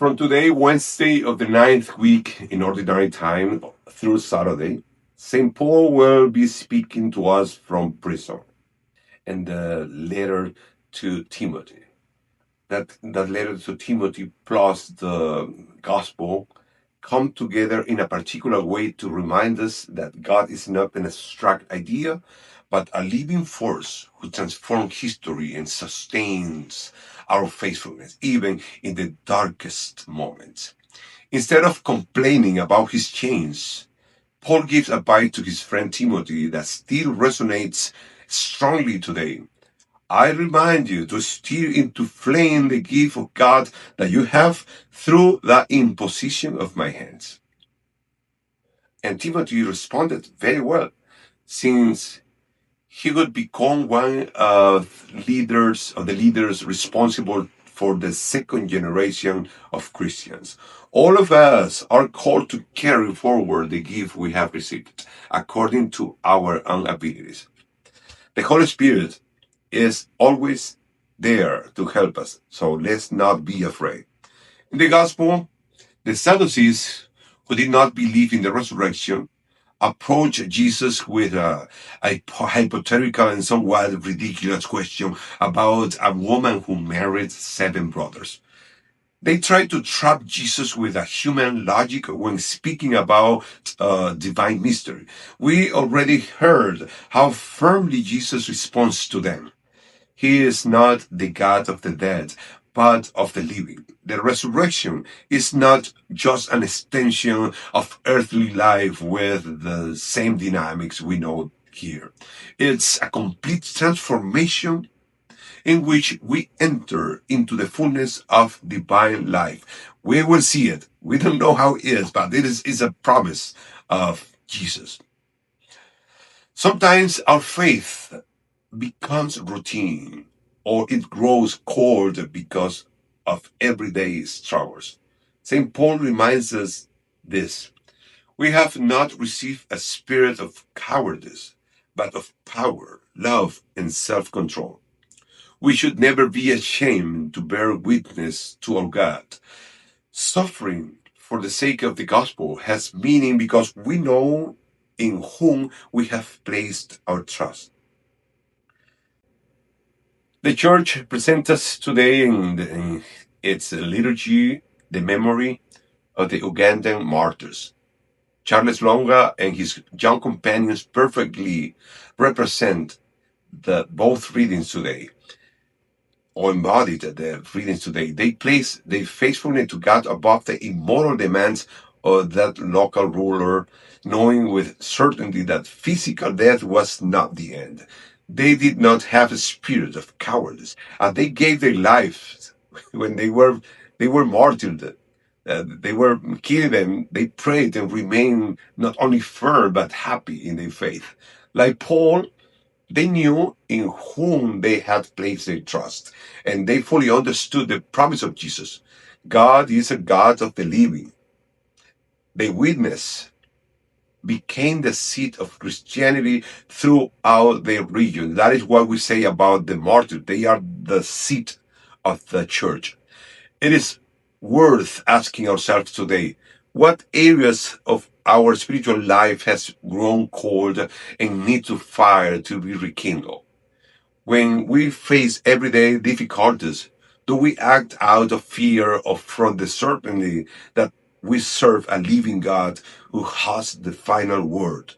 From today, Wednesday of the ninth week in Ordinary Time through Saturday, St. Paul will be speaking to us from prison and the letter to Timothy. That letter to Timothy plus the gospel come together in a particular way to remind us that God is not an abstract idea, but a living force who transforms history and sustains our faithfulness, even in the darkest moments. Instead of complaining about his chains, Paul gives advice to his friend Timothy that still resonates strongly today. I remind you to steer into flame the gift of God that you have through the imposition of my hands. And Timothy responded very well, since he would become one of the leaders responsible for the second generation of Christians. All of us are called to carry forward the gift we have received according to our own abilities. The Holy Spirit is always there to help us, so let's not be afraid. In the Gospel, the Sadducees, who did not believe in the resurrection, approached Jesus with a hypothetical and somewhat ridiculous question about a woman who married 7 brothers. They tried to trap Jesus with a human logic when speaking about divine mystery. We already heard how firmly Jesus responds to them. He is not the God of the dead, but of the living. The resurrection is not just an extension of earthly life with the same dynamics we know here. It's a complete transformation in which we enter into the fullness of divine life. We will see it. We don't know how it is, but it is a promise of Jesus. Sometimes our faith becomes routine or it grows cold because of everyday struggles. St. Paul reminds us this. We have not received a spirit of cowardice, but of power, love, and self-control. We should never be ashamed to bear witness to our God. Suffering for the sake of the gospel has meaning because we know in whom we have placed our trust. The church presents us today in its liturgy the memory of the Ugandan martyrs. Charles Lwanga and his young companions perfectly represent the both readings today, or embodied the readings today. They place their faithfulness to God above the immoral demands of that local ruler, knowing with certainty that physical death was not the end. They did not have a spirit of cowardice, and they gave their lives when they were martyred. They were killing them. They prayed and remained not only firm but happy in their faith. Like Paul, they knew in whom they had placed their trust, and they fully understood the promise of Jesus. God is a God of the living. The witness became the seat of Christianity throughout the region. That is what we say about the martyrs. They are the seat of the church. It is worth asking ourselves today, what areas of our spiritual life has grown cold and need to fire to be rekindled? When we face everyday difficulties, do we act out of fear or from the certainty that we serve a living God who has the final word?